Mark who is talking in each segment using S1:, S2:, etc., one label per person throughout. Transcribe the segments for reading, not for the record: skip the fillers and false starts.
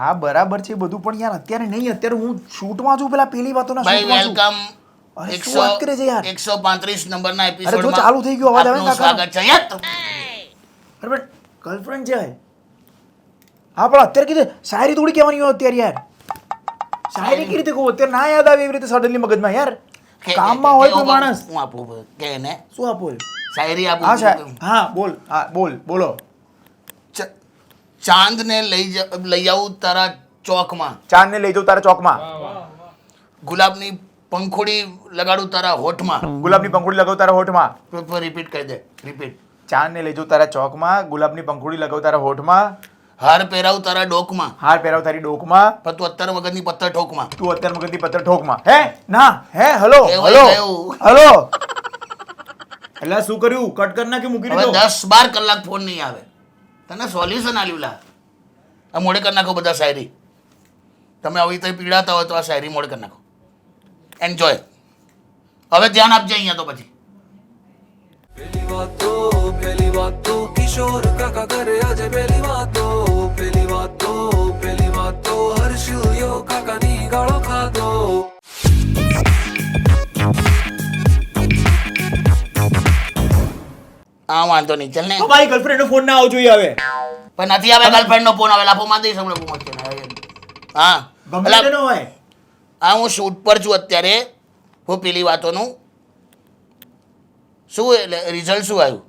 S1: હા બરાબર છે બધું પણ યાર અત્યારે નહીં અત્યારે હું શૂટમાં છું પેલા પેલી વાતોના
S2: ભાઈ
S1: શૂટમાં છું.
S2: વેલકમ
S1: અરે શું વાત કરે છે યાર?
S2: 135 નંબરના
S1: અરે જો
S2: એપિસોડમાં
S1: ચાલુ થઈ ગયો અવાજ આવે ને
S2: આપનું
S1: કાકાનો.
S2: સ્વાગત છે યાર.
S1: અરે પણ ગર્લફ્રેન્ડ છે હા પણ અત્યારે કીધું શાયરી થોડી કહેવાની હોય અત્યારે યાર શાયરી કેવી રીતે કહું અત્યારે ના યાદ આવે એવી રીતે સડનલી મગજમાં યાર કામમાં હોય કોઈ માણસ
S2: હું આપું કે એને
S1: શું આપો
S2: શાયરી
S1: હા
S2: આપું
S1: સાહેબ હા બોલ હા બોલો
S2: ચાંદને લઈ આવું તારા ચોકમાં,
S1: ચાંદને લઈ જાઉં તારા ચોકમાં,
S2: ગુલાબની પંખોડી લગાડું તારા હોઠમાં.
S1: ગુલાબની પંખુડી લગાવું તારા હોઠમાં,
S2: રિપીટ કરી દે, રિપીટ.
S1: ચાંદને લઈ જાઉં તારા ચોકમાં, ગુલાબની પંખુડી લગાવું તારા હોઠમાં,
S2: હાર પહેરાવું તારા ડોકમાં,
S1: હાર પહેરાવ તારી ડોકમાં,
S2: પણ તું અત્યારે મગજની પથ્થર ઠોકમાં.
S1: તું અત્યારે મગજની પથ્થર ઠોકમાં. હે ના હે હલો
S2: એવું
S1: હલો
S2: એવું.
S1: હલો એટલે શું કર્યું કટ કરી નાખી મૂકી
S2: હવે
S1: દીધો
S2: 10-12 કલાક ફોન નહીં આવે. તને સોલ્યુશન આલ્યું લા. આ મોડે કરી નાખો બધા શાયરી. તમે આવી રીતે પીડાતા હોય તો આ શાયરી મોડે કરી નાખો. એન્જોય. હવે ધ્યાન આપજે અહીંયા તો પછી.
S3: पहली बात तो किशोर काका करे आज पहली बात तो हर्ष यो काका नी गाड़ो खातो.
S2: હા વાંધો નહીં ચાલ ને.
S1: તો મારી ગર્લફ્રેન્ડ નો ફોન ના આવવો જોઈએ હવે
S2: પણ નથી આવે ગર્લફ્રેન્ડ નો ફોન આવે લાફો માર દઈશ હમણાં બહુ મસ્ત. હા
S1: ગમે
S2: અલા,
S1: તેનો હોય
S2: હા હું શૂટ પર છું અત્યારે. હું પેલી વાતોનું શું એટલે રિઝલ્ટ શું આવ્યું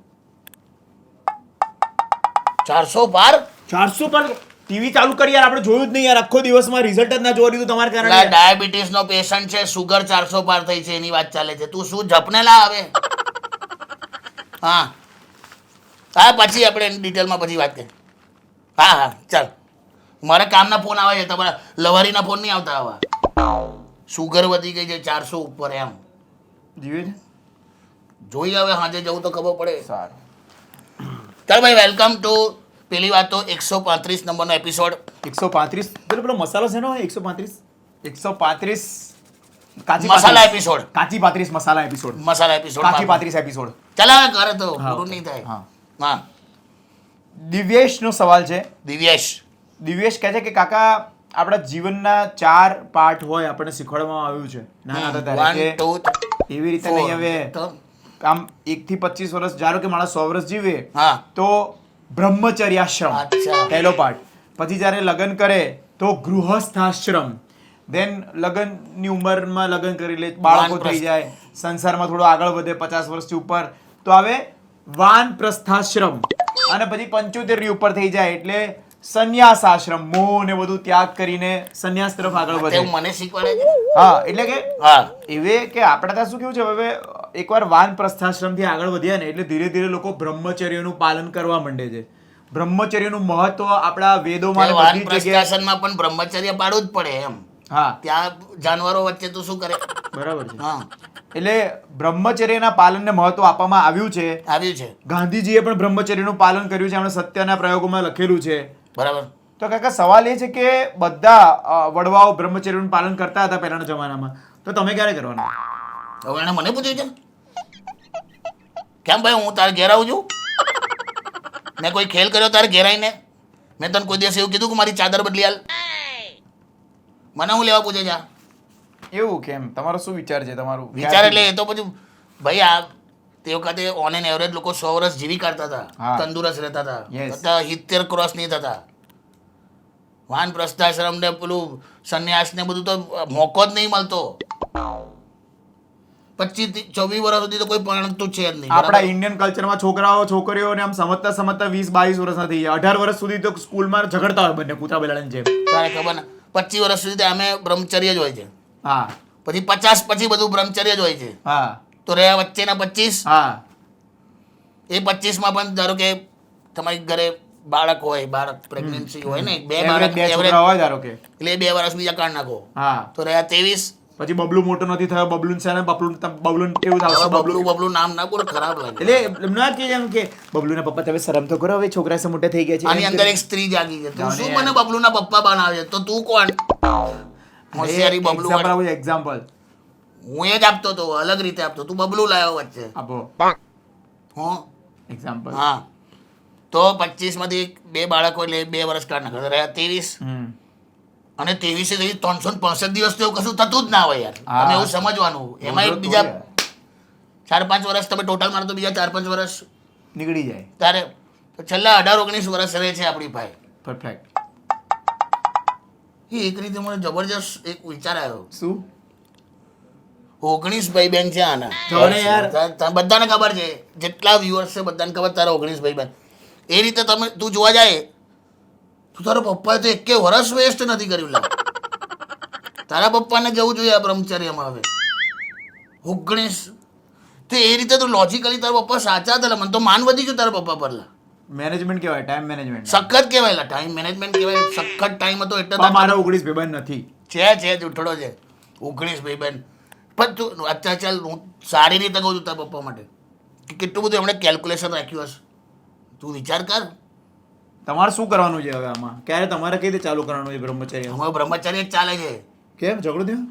S2: 400 પાર.
S1: 400 પર ટીવી ચાલુ કરી યાર આપણે જોયું જ નહીં યાર આખો દિવસમાં રિઝલ્ટ જ ના જોવા દીધું તમારા કારણે યાર.
S2: ડાયાબિટીસ નો પેશન્ટ છે, સુગર 400 પાર થઈ છે એની વાત ચાલે છે. તું શું જપને લા આવે. હા હા પછી આપણે ડિટેલમાં પછી વાત કરીએ. હા હા ચાલ. મારા કામના ફોન આવે છે, તમારા લવારીના ફોન નહીં આવતા આવા. સુગર વધી ગઈ છે 400 ઉપર એમ.
S1: જીવે છે
S2: જોઈ હવે સાંજે જવું તો ખબર પડે.
S1: સારું
S2: ચાલ ભાઈ વેલકમ ટુ પેલી વાતો 135 નંબરનો એપિસોડ.
S1: 135 પેલો મસાલો છે ને 135 કાચી
S2: મસાલા એપિસોડ.
S1: કાચી 35 મસાલા એપિસોડ
S2: મસાલા એપિસોડ
S1: કાચી 35 એપિસોડ
S2: ચાલ હવે કરે તો
S1: હા,
S2: પૂરું નહીં થાય.
S1: હા.
S2: હા
S1: દિવ્યેશ નો સવાલ છે
S2: દિવ્યેશ
S1: કહે છે કે કાકા આપણા જીવનના 4 પાર્ટ હોય આપણને શીખવાડવામાં આવ્યું છે નાના હતા ત્યારે
S2: 1 2
S1: કે એવી રીતે નહીં હવે આમ 1 થી 25 વર્ષ ધારો કે માણસ 100 વર્ષ જીવે
S2: હા
S1: તો બ્રહ્મચર્યાશ્રમ
S2: અચ્છા.
S1: પહેલો પાર્ટ પછી જ્યારે લગ્ન કરે તો ગૃહસ્થાશ્રમ દેન લગ્નની ઉંમરમાં લગ્ન કરી લે બાળકો થઈ જાય સંસારમાં થોડો આગળ વધે 50 વર્ષથી ઉપર તો આવે વાનપ્રસ્થાશ્રમ અને પછી 75 ની ઉપર થઈ જાય એટલે સંન્યાસ આશ્રમ મોહ ને બધું ત્યાગ કરીને સંન્યાસ તરફ આગળ વધે
S2: તે મને શીખવાડે છે.
S1: હા એટલે કે
S2: હા
S1: એવે કે આપણે ત્યાં શું કેવું છે હવે એકવાર વાનપ્રસ્થાશ્રમથી આગળ વધ્યા ને એટલે ધીરે ધીરે લોકો બ્રહ્મચર્યનું પાલન કરવા માંડે છે બ્રહ્મચર્યનું મહત્વ આપણા વેદોમાં ને બધી જગ્યાએ
S2: પ્રસ્થાસનમાં પણ બ્રહ્મચર્ય પાડવું જ પડે એમ.
S1: હા
S2: ત્યાં જાનવરો વચ્ચે તું શું કરે.
S1: બરાબર છે
S2: હા
S1: એટલે બ્રહ્મચર્યના પાલનને મહત્વ આપવામાં આવ્યું છે
S2: આવ્યું છે
S1: ગાંધીજીએ પણ બ્રહ્મચર્યનું પાલન કર્યું છે એમણે સત્યના પ્રયોગોમાં લખેલું છે
S2: બરાબર.
S1: તો કાકા સવાલ એ છે કે બધા વડવાઓ બ્રહ્મચર્યનું પાલન કરતા હતા પહેલાના જમાનામાં તો તમે ક્યારે કરવાના
S2: હવે એને મને પૂછ્યું છે કેમ ભાઈ હું તારે ઘેર આવું છું. મેં કોઈ ખેલ કર્યો તારે ઘેર આવીને મેં તને કોઈ દિવસ એવું કીધું કે મારી ચાદર બદલી હાલ. મને હું લેવા પૂછે છે આ?
S1: એવું કેમ તમારો શું વિચાર છે તમારું
S2: વિચાર એટલે એ તો પછી ભાઈ આ તે વખતે ઓન એન એવરેજ લોકો 100 વર્ષ જીવી કાઢતા હતા.
S1: હા.
S2: તંદુરસ્ત રહેતા હતા.
S1: Yes.
S2: છતાં 70 ક્રોસ નહીં થતા. વાન પ્રસ્થાશ્રમ ને પેલું સંન્યાસ ને બધું તો મોકો જ નહીં મળતો. 25 થી 24 વર્ષ સુધી તો કોઈ પરણતું છે જ નહીં.
S1: આપણા
S2: બરાબર?
S1: ઇન્ડિયન કલ્ચરમાં છોકરાઓ છોકરીઓને આમ સમજતા 20-22 વર્ષના થઈ ગયા 18 વર્ષ સુધી તો સ્કૂલમાં ઝઘડતા હોય બંને કૂતરા બિલાડીની જેમ
S2: તારે ખબર ને 25 વર્ષ સુધી તો અમે બ્રહ્મચર્ય જ હોય છે.
S1: હા
S2: પછી 50 પછી બધું બ્રહ્મચર્ય જ હોય છે.
S1: હા
S2: તો રહ્યા વચ્ચેના 25
S1: હા
S2: એ 25 માં પણ ધારો કે તમારી ઘરે બાળક હોય બાળક પ્રેગ્નન્સી હોય ને બે
S1: Average
S2: બાળક
S1: બે
S2: average,
S1: છોકરા હોય ધારો કે
S2: એટલે 2 વર્ષ બીજા કાઢ નાખો
S1: હા
S2: તો રહ્યા 23.
S1: પછી બબલું મોટો નથી થયો બબલુન છે ને બબલુન કેવું
S2: હવે
S1: થશે
S2: બબલું બબલું નામ ના બોલો ખરાબ લાગે.
S1: એટલે એમ ના કે એમ કે બબલુના પપ્પા તમે શરમ તો કરો હવે છોકરા સે મોટા થઈ ગયા છે
S2: આની અંદર એક સ્ત્રી જાગી છે. તું શું મને બબલુના પપ્પા બનાવે છે? તો તું કોણ? હોશિયારી બબલું
S1: એક્ઝામ્પલ
S2: વાળી.
S1: આપું એક્ઝામ્પલ
S2: હું એ જ આપતો હતો અલગ રીતે આપતો તું બબલું લાવ્યો વચ્ચે.
S1: આપો
S2: હું
S1: એક્ઝામ્પલ
S2: હા તો 25 માંથી 2 બાળકો એટલે 2 વર્ષ કાઢ નાખો તો રહ્યા 23. અને 23 365 દિવસ તો એવું કશું થતું જ ના હોય યાર.
S1: હા.
S2: તમે એવું સમજવાનું. એમાં એક
S1: રોજ
S2: બીજા
S1: થોડી
S2: 4-5 વર્ષ તમે ટોટલ મારો તો બીજા 4-5 વર્ષ
S1: નીકળી જાય.
S2: તારે તો છેલ્લા 18-19 વર્ષ રહે છે આપણી ભાઈ.
S1: પરફેક્ટ.
S2: એ એક રીતે મને જબરજસ્ત એક વિચાર આવ્યો.
S1: શું
S2: 19 ભાઈ બહેન છે આના.
S1: જોને યાર.
S2: બધાને ખબર છે, જેટલા વ્યુઅર્સ છે બધાને ખબર તારા 19 ભાઈ બહેન. એ રીતે તમે તું જોવા જાય તું તારા પપ્પાએ તો એકે વર્ષ વેસ્ટ નથી કર્યું લા. તારા પપ્પાને જવું જોઈએ આ બ્રહ્મચર્યમાં હવે. 19 તો એ રીતે તો લોજિકલી તારા પપ્પા સાચા હતા લા. મને તો માન વધી ગયું તારા પપ્પા પર લા.
S1: મેનેજમેન્ટ કહેવાય, ટાઈમ મેનેજમેન્ટ.
S2: સખત કહેવાય લા, ટાઈમ મેનેજમેન્ટ કહેવાય. સખત ટાઈમ હતો એટલે
S1: પણ મારા 19 ભાઈબંધ નથી.
S2: છે જૂઠડો છે 19 ભાઈ બહેન. પણ તું અત્યારે ચાલ હું સારી રીતે કહું છું તારા પપ્પા માટે કે કેટલું બધું એમણે કેલ્ક્યુલેશન રાખ્યું હશે. તું વિચાર કર.
S1: તમારે શું કરવાનું છે હવે આમાં? ક્યારે તમારે કઈ રીતે ચાલુ કરવાનું છે બ્રહ્મચર્ય?
S2: અમારું બ્રહ્મચર્ય જ ચાલે છે.
S1: કેમ ઝઘડો થયો?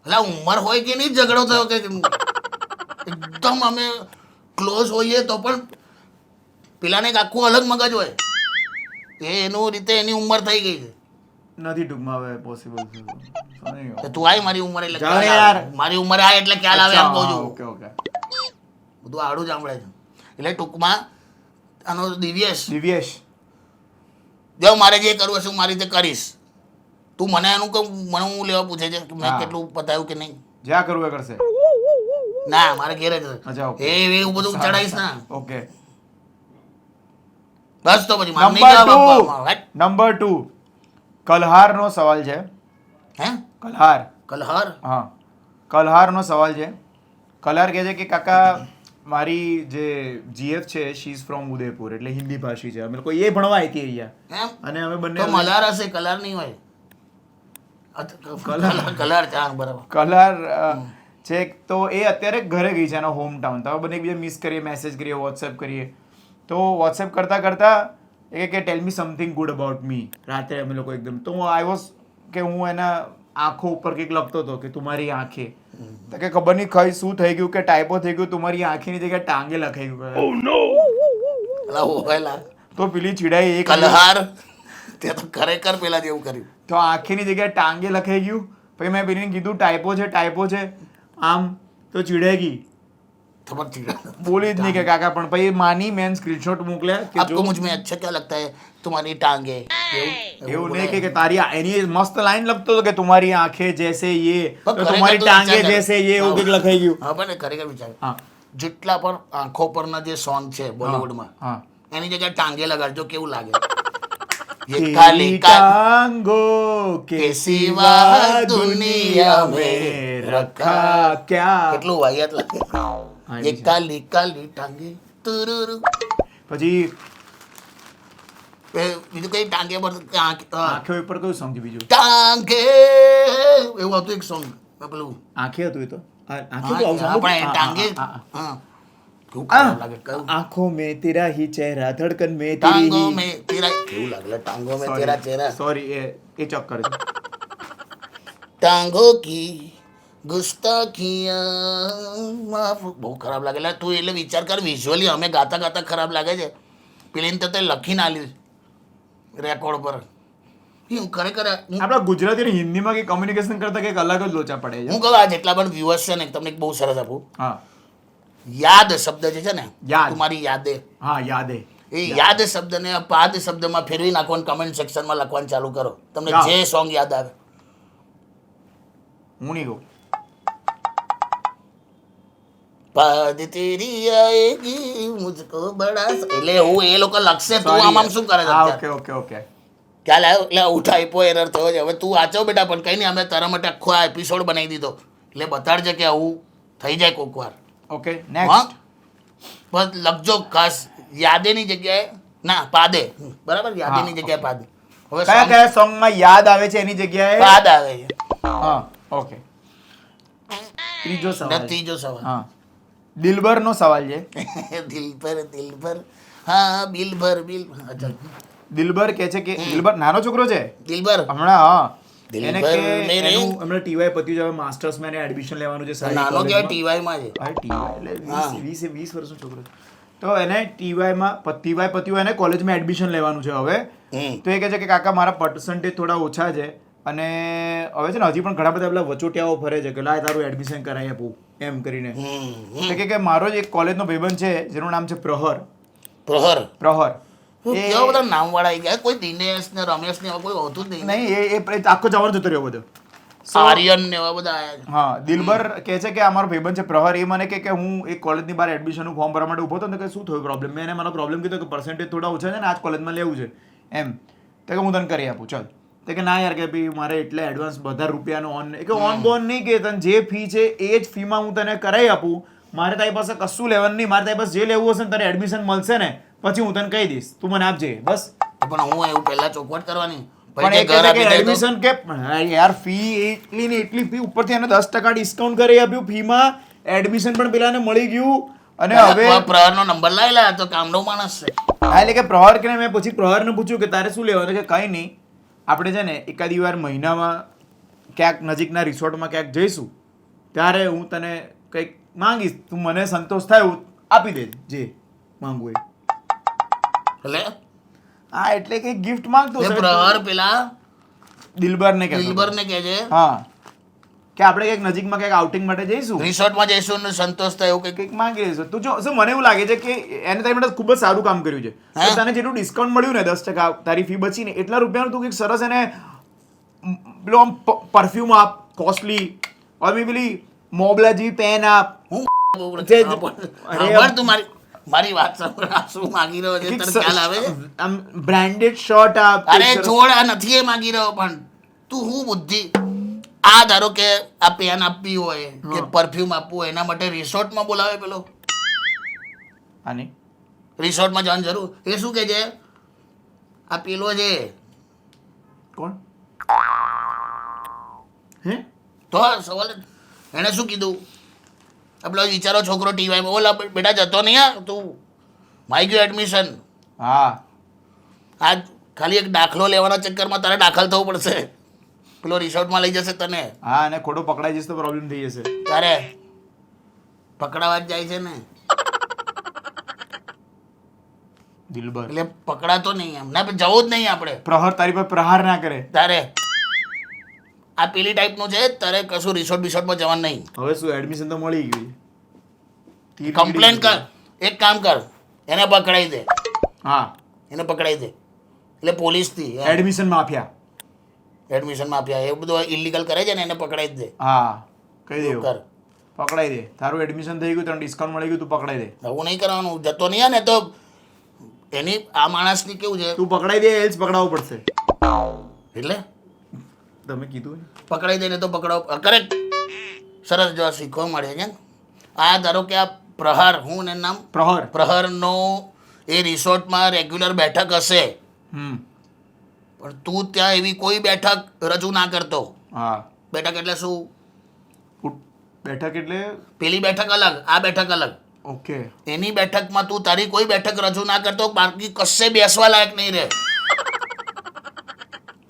S2: એટલે ઉંમર હોય કે નહીં ઝઘડો થયો કે એકદમ અમે ક્લોઝ હોઈએ તો પણ પેલાને એક આખું અલગ મગજ હોય. એનું રીતે એની ઉંમર થઈ ગઈ છે.
S1: નથી ટૂંકમાં હવે પોસિબલ છે.
S2: તો તું આય મારી ઉંમર એટલે
S1: જાઓ
S2: ખ્યાલ
S1: યાર.
S2: આવે. મારી ઉંમરે આય એટલે ખ્યાલ આવે એમ કહું છું.
S1: Okay okay.
S2: બધું આડું જ સાંભળે છે. એટલે ટૂંકમાં આનો દિવ્યેશ
S1: દિવ્યેશ,
S2: જો મારે જે કરવું હશે હું મારી રીતે કરીશ. તું મને એનું કહું મને હું લેવા પૂછે છે કે મેં
S1: હા.
S2: કેટલું પતાવ્યું કે નહીં.
S1: જ્યાં કરવું એ કરશે.
S2: ના મારે ઘેર જ
S1: અચ્છા, ઓકે.
S2: એવું બધું ચડાવીશ ના.
S1: ઓકે.
S2: બસ તો પછી મારે નહીં જવાબ આપવામાં આવે.
S1: નંબર 2 કલહારનો સવાલ છે.
S2: હે
S1: કલહાર.
S2: કલહાર
S1: હા, કલહારનો સવાલ છે. કલહાર કહે છે કે કાકા મારી જે જીએફ છે શી ઇઝ ફ્રોમ ઉદયપુર, એટલે હિન્દી ભાષી છે. અમે લોકો એ ભણવા આવી હતી અહીંયા
S2: એમ
S1: અને અમે બંને
S2: તો મલાર હશે કલર નહીં હોય. કલર ચાંગ બરાબર.
S1: કલહાર છે તો એ અત્યારે ઘરે ગઈ છે એના હોમ ટાઉન. તો અમે બંને એકબીજા મિસ કરીએ, મેસેજ કરીએ, વોટ્સએપ કરીએ. તો વોટ્સએપ કરતાં કરતાં એ કે ટેલ મી સમથિંગ ગુડ અબાઉટ મી. રાત્રે અમે લોકો એકદમ તો આઈ વોઝ કે હું એના આંખો ઉપર કંઈક લખતો હતો કે તુમારી આંખે. તો કે ખબર નહીં કઈ શું થઈ ગયું કે ટાઈપો થઈ ગયું, તુમારી આંખીની જગ્યાએ ટાંગે લખાઈ ગયું.
S2: અલા હોયલા
S1: તો પેલી ચીડાઈ એક
S2: કલહાર તે તો ખરેખર પેલા જેવું કર્યું.
S1: તો આંખીની જગ્યાએ ટાંગે લખાઈ ગયું. પછી મેં પેલીને કીધું ટાઈપો છે આમ, તો ચીડાઈ ગઈ.
S2: ખબર ચીડા
S1: બોલી જ નહીં કે કાકા. પણ પછી માની મેં સ્ક્રીનશોટ મોકલ્યા કે
S2: आपको मुझ में अच्छा क्या लगता है तुम्हारी टांगे
S1: એવું નહીં કે તારી એની મસ્ત લાઈન લખતો હતો કે તુમારી આંખે જૈસે યે તો
S2: ખરેખર
S1: તુમારી
S2: તો
S1: ટાંગે
S2: વિચાર કર.
S1: જૈસે યે એવું કંઈક લખાઈ ગયું.
S2: હા પણ ખરેખર વિચાર
S1: હા
S2: જેટલા પણ આંખો પરના જે સોંગ છે બોલિવૂડમાં
S1: હા.
S2: એની જગ્યાએ ટાંગે લગાડજો કેવું લાગે. ये
S1: तेरी
S2: काली का
S1: टांगों के सिवा दुनिया में रखा क्या.
S2: કેટલું વાહિયાત લાગે. ये काली काली टांगे તુરુરુ.
S1: પછી
S2: બીજું કઈ ટાંગે પર
S1: આંખે ઉપર કયું સોંગ છે બીજું?
S2: ટાંગે એવું હતું એક સોંગ પેલું
S1: આંખે હતું એ તો આંખે તો આવું
S2: આપણે
S1: સાંભળ્યું?
S2: ટાંગે
S1: હા, હા, હા.
S2: હા કેવું ખરાબ લાગે કયું
S1: आंखों में तेरा ही चेहरा धड़कन में तेरी
S2: ટાંગો
S1: ही
S2: મેં તેરા કેવું લાગે ટાંગો મેં તેરા ચહેરા
S1: સોરી એ ચક્કર છે.
S2: ટાંગો કી ગુસ્તાખિયા માફ બહુ ખરાબ લાગે લા. તું એટલે વિચાર કર વિઝ્યુઅલી અમે ગાતા ગાતા ખરાબ લાગે છે પેલીને તો તે લખીને આલ્યું રેકોર્ડ પર. હું ખરેખર
S1: આપણા ગુજરાતી અને હિન્દીમાં કે કમ્યુનિકેશન કરતા કંઈક અલગ જ લોચા પડે છે.
S2: હું કહું આ જેટલા પણ વ્યુઅર્સ છે ને તમને એક બહુ સરસ આપું.
S1: હા
S2: યાદ શબ્દ જે છે ને
S1: યાદ.
S2: તમારી યાદે
S1: હા યાદ હે.
S2: એ યાદ શબ્દને પાદ શબ્દમાં ફેરવી નાખવાનું કમેન્ટ સેક્શનમાં લખવાનું ચાલુ કરો. તમને
S1: હા.
S2: જે સોંગ યાદ આવે.
S1: હું નહીં કહું.
S2: પાદ તેરી આએગી મુझको બડા એટલે હું એ લોકો લખશે તું આમ આમ શું કરે છે
S1: હા
S2: અત્યારે?
S1: Okay okay okay.
S2: ચાલ એટલે હું ટાઈપો એરર થયો છે હવે તું વાંચો બેટા પણ કંઈ નહીં અમે તારા માટે આખો આ એપિસોડ બનાવી દીધો એટલે બતાડજે કે આવું થઈ જાય કોક વાર.
S1: ઓકે
S2: હા
S1: નેક્સ્ટ.
S2: બસ લખજો ખાસ યાદેની જગ્યાએ ના પાદે બરાબર યાદેની
S1: હા,
S2: જગ્યાએ પાદે. હવે
S1: કયા
S2: song
S1: કયા સોંગમાં યાદ આવે છે એની જગ્યાએ
S2: પાદ આવે છે.
S1: હા ઓકે. ત્રીજો સવાલ.
S2: ત્રીજો સવાલ
S1: હા દિલબરનો સવાલ છે.
S2: દિલ પર હા બિલ ભર અચ્છા
S1: દિલબર કહે છે કે દિલબર નાનો છોકરો છે
S2: દિલબર
S1: હમણાં. હા
S2: દિલબર
S1: એને કે
S2: મેરે-
S1: એનું હમણાં ટીવાય પત્યું છે, હવે માસ્ટર્સમાં એને એડમિશન લેવાનું છે સારી
S2: નાનો
S1: કોલેજમાં.
S2: કહેવાય ટીવાય માં છે.
S1: હા ટીવાય એટલે
S2: હા.
S1: 20 વર્ષનો છોકરો છે. તો એને ટીવાય પત્યું એને કોલેજમાં એડમિશન લેવાનું છે હવે. તો એ કહે છે કે કાકા મારા પર્સન્ટેજ થોડા ઓછા છે અને હવે છે ને હજી પણ ઘણા બધા પેલા વચોટિયાઓ ફરે છે કે લાય તારું એડમિશન કરાવી આપું એમ કરીને. તો કે મારો જ એક કોલેજનો ભાઈબંધ છે જેનું નામ છે પ્રહર.
S2: કેવા બધા નામ વાળા આવી ગયા, કોઈ દિનેશ ને રમેશ ને એવા કોઈ હોતું જ નહીં.
S1: નહીં એ આખો જવાનો જતો રહ્યો બધો.
S2: આર્યન ને એવા બધા આયા છે.
S1: હા, દિલબર કહે છે કે આ મારો ભાઈબંધ છે પ્રહર, એ મને કે હું એક કોલેજની બહાર એડમિશનનું ફોર્મ ભરવા માટે ઊભો હતો ને કે શું થયું પ્રોબ્લેમ. મેં એને મારો પ્રોબ્લેમ કીધો કે પર્સન્ટેજ થોડા ઓછા છે ને આ જ કોલેજમાં લેવું છે એમ. તો કે હું તને કરી આપું ચાલ. તો કે ના યાર કે ભાઈ મારે એટલે એડવાન્સ બધા રૂપિયાનો ઓન કે ઓન બોન નહીં કે તને જે ફી છે એ જ ફીમાં હું તને કરાવી આપું. મારે તારી પાસે કશું લેવાનું નહીં, મારે તારી પાસે જે લેવું હશે ને તને એડમિશન મળશે ને પછી હું તને કહી દઈશ, તું મને આપજે બસ.
S2: પણ હું એવું પહેલા ચોખવટ કરવાની.
S1: પણ એ કહે છે કે એડમિશન કે યાર ફી એટલી ને એટલી ફી ઉપરથી એને 10% ડિસ્કાઉન્ટ કરી આપ્યું ફીમાં, એડમિશન પણ પેલાને મળી ગયું. અને હવે
S2: પ્રહરનો નંબર લઈ લે તો કામનો માણસ છે.
S1: હા એટલે કે પ્રહર કે મેં પછી પ્રહરને પૂછ્યું કે તારે શું લેવાનું કે કંઈ નહીં આપણે છે ને એકાદી વાર મહિનામાં ક્યાંક નજીકના રિસોર્ટમાં ક્યાંક જઈશું ત્યારે હું તને કંઈક માંગીશ, તું મને સંતોષ થાય એવું આપી દે જે માંગવું એ.
S2: એટલે
S1: હા એટલે કે ગિફ્ટ માંગતો છે
S2: પ્રહર પેલા
S1: દિલબરને કહે
S2: કે છે
S1: હા કે આપણે કંઈક નજીકમાં કંઈક આઉટિંગ માટે જઈશું,
S2: રિસોર્ટમાં જઈશું ને સંતોષ થાય એવું
S1: કંઈક માંગી લઈશું. તું જો શું મને એવું લાગે છે કે એને તારી માટે ખૂબ જ સારું કામ કર્યું છે. તને જેટલું ડિસ્કાઉન્ટ મળ્યું ને 10% તારી ફી બચીને એટલા રૂપિયાનું તું કંઈક સરસ એને પેલો આમ પરફ્યુમ આપ કોસ્ટલી ઓર મે પેલી મોબલા જેવી પેન આપ.
S2: તું મારી વાત સાંભળ, શું માંગી રહ્યો છે તને ખ્યાલ આવે છે?
S1: આમ બ્રાન્ડેડ શર્ટ આપ.
S2: અરે છોડ, આ નથી એ માંગી રહ્યો, પણ તું હું બુદ્ધિ આ ધારો કે આ પેન આપવી હોય કે પરફ્યુમ આપવું હોય એના માટે રિસોર્ટમાં બોલાવે પેલો.
S1: આની
S2: રિસોર્ટમાં જવાની જરૂર, એ શું કે છે આ પેલો છે
S1: કોણ હે
S2: તો સવાલ એને શું કીધું પેલો વિચારો છોકરો ટીવાયમાં ઓલા બેટા જતો નહીં હા તું માઈ ગયો એડમિશન.
S1: હા
S2: આ ખાલી એક દાખલો લેવાના ચક્કરમાં તારે દાખલ થવું પડશે, પેલો રિસોર્ટમાં લઈ જશે તને.
S1: હા અને ખોટો પકડાઈ જશે તો પ્રોબ્લેમ થઈ જશે.
S2: તારે પકડાવા જ જાય છે ને
S1: દિલબર
S2: એટલે પકડાતો નહીં એમ ના જવું જ નહીં આપણે.
S1: પ્રહર તારી પર પ્રહાર ના કરે.
S2: તારે આ પેલી ટાઈપનું છે, તારે કશું રિસોર્ટ બિસોર્ટમાં જવાનું નહીં.
S1: હવે શું એડમિશન તો મળી ગયું.
S2: કમ્પ્લેન કર, એક કામ કર એને પકડાઈ દે.
S1: હા
S2: એને પકડાઈ દે એટલે પોલીસથી
S1: એડમિશન માફિયા
S2: એડમિશન માફિયા એ બધું ઇલીગલ કરે છે ને એને પકડાઈ જ દે.
S1: હા કહી દે
S2: કર,
S1: પકડાઈ દે. તારું એડમિશન થઈ ગયું, તને ડિસ્કાઉન્ટ મળી ગયું, તું પકડાઈ દે.
S2: આવું નહીં કરવાનું, જતો નહીં ને તો એની આ માણસની કેવું છે
S1: તું પકડાઈ દે એલ્સ પકડાવવું પડશે.
S2: એટલે
S1: તમે કીધું
S2: પકડાઈ દે ને તો પકડાવ. કરેક્ટ, સરસ જો શીખવા મળે છે. આ ધારો કે આ પ્રહાર, હું ને નામ પ્રહરનો એ રિસોર્ટમાં રેગ્યુલર બેઠક હશે પણ તું ત્યાં એવી કોઈ બેઠક રજૂ ના કરતો.
S1: હા
S2: બેઠક એટલે શું?
S1: બેઠક એટલે
S2: પેલી બેઠક અલગ, આ બેઠક અલગ.
S1: ઓકે
S2: એની બેઠકમાં તું તારી કોઈ બેઠક રજૂ ના કરતો, બાકી કશે બેસવા લાયક નહીં રહે.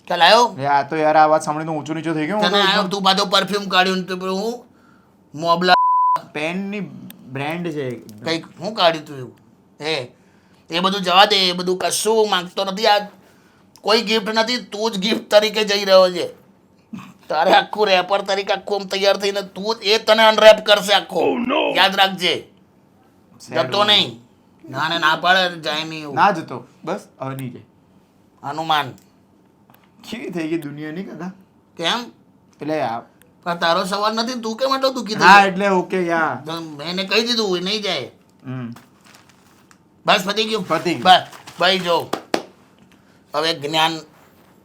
S2: ખ્યાલ આવ્યો?
S1: આ તો યાર આ વાત સાંભળીને ઊંચું નીચું થઈ ગયું.
S2: તને આવ્યો? તું પાછો પરફ્યુમ કાઢ્યું તો પેલું હું મોબલા
S1: પેનની બ્રાન્ડ છે
S2: કંઈક હું કાઢ્યું તું એવું. એ બધું જવા દે, એ બધું કશું માંગતો નથી. આ કોઈ ગિફ્ટ નથી, તું જ ગિફ્ટ તરીકે જઈ રહ્યો છે. તારે આખું રેપર તરીકે આખું તૈયાર થઈને તું એ તને અનરેપ કરશે આખો. યાદ રાખજે, જતો નહીં. ના ને ના પાડે જાય નહીં.
S1: ના જતો બસ હવે નહીં જાય.
S2: હનુમાન
S1: કેવી થઈ ગઈ દુનિયા ની કાકા.
S2: કેમ
S1: એટલે
S2: પણ તારો સવાલ નથી, તું કેમ આટલું તું કીધું?
S1: હા એટલે ઓકે યાર
S2: મેં એને કહી દીધું એ નહીં જાય. બસ પતી ગયું. બસ ભાઈ જો હવે જ્ઞાન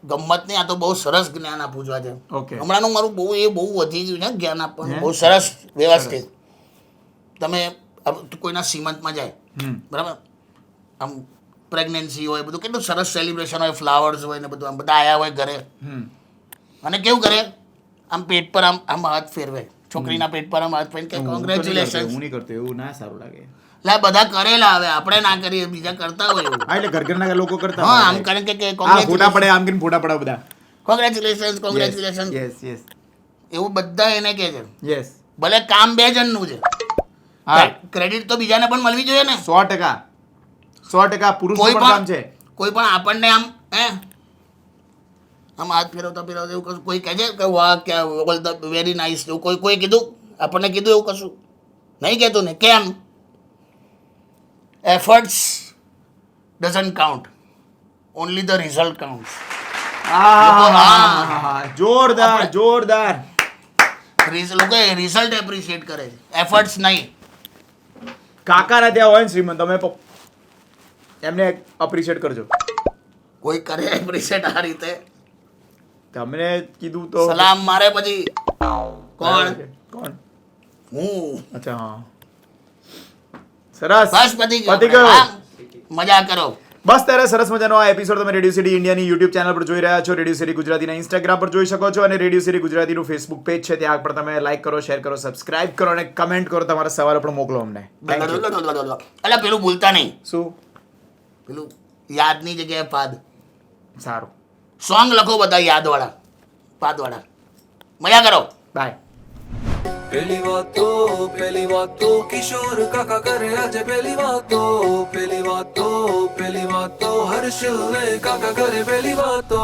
S2: ગમત નહીં, આ તો બહુ સરસ જ્ઞાન આપવું જોઈએ.
S1: ઓકે
S2: હમણાંનું મારું બહુ વધી ગયું છે જ્ઞાન આપવાનું, બહુ સરસ વ્યવસ્થિત. તમે કોઈના સીમંતમાં જાય બરાબર, આમ પ્રેગ્નન્સી હોય બધું કેટલું સરસ સેલિબ્રેશન હોય, ફ્લાવર્સ હોય ને બધું, આમ બધા આવ્યા હોય ઘરે અને કેવું કરે આમ પેટ પર આમ હાથ ફેરવે, છોકરીના પેટ પર આમ હાથ ફેરવે કે કોંગ્રેચ્યુલેશન.
S1: હું નહીં કરતો એવું, ના સારું લાગે.
S2: એટલે બધા કરેલા, હવે આપણે ના કરીએ, બીજા કરતા હોય એવું.
S1: હા એટલે ઘરના લોકો કરતા
S2: હા આમ કરે કે
S1: ફોટા પડે, આમ કરીને ફોટા પડે બધા,
S2: કોંગ્રેચ્યુલેશન
S1: યસ યસ
S2: એવું બધા એને કહે છે.
S1: યસ
S2: ભલે કામ બે જણનું છે
S1: હા.
S2: ક્રેડિટ તો બીજાને પણ મળવી જોઈએ ને
S1: 100% પુરુષનું
S2: કોઈ
S1: પણ કામ છે.
S2: કોઈ પણ આપણને આમ આમ હાથ ફેરવતા એવું કશું કોઈ કહે છે કે વાહ ક્યાં વેરી નાઇસ એવું કોઈ કીધું આપણને કીધું એવું કશું નહીં કહેતું ને કેમ efforts doesn't count only the result count
S1: જોરદાર
S2: લોકો રિઝલ્ટ એપ્રિશિએટ કરે છે એફર્ટ્સ નહીં
S1: કાકાના ત્યાં હોય ને શ્રીમંત તમે એમને એપ્રિશિએટ કરજો.
S2: કોઈ કરે એપ્રિશિએટ આ રીતે
S1: તમને કીધું તો
S2: સલામ મારે પછી કોણ
S1: કોણ
S2: હું
S1: અચ્છા હા સરસ
S2: બસ પતી
S1: પતી
S2: ગયું
S1: ગયું.
S2: હા, મજા કરો
S1: બસ ત્યારે સરસ મજાનો આ એપિસોડ તમે રેડિયો સિટી ઇન્ડિયાની યુટ્યુબ ચેનલ પર જોઈ રહ્યા છો. રેડિયો સિટી ગુજરાતીના ઇન્સ્ટાગ્રામ પર જોઈ શકો છો અને રેડિયો સિટી ગુજરાતીનું ફેસબુક પેજ છે ત્યાં પણ તમે લાઈક કરો, શેર કરો, સબસ્ક્રાઇબ કરો અને કમેન્ટ કરો. તમારા સવાલો પણ મોકલો અમને. Thank you.
S2: એટલે પેલું ભૂલતા નહીં
S1: શું
S2: પેલું યાદની જગ્યાએ પાદ
S1: સારું
S2: સોંગ લખો બધા યાદવાળા પાદવાળા મજા કરો
S1: બાય.
S3: पहली बात तो किशोर काका करे आज पहली बात तो हर्ष ने काका करे पहली बात तो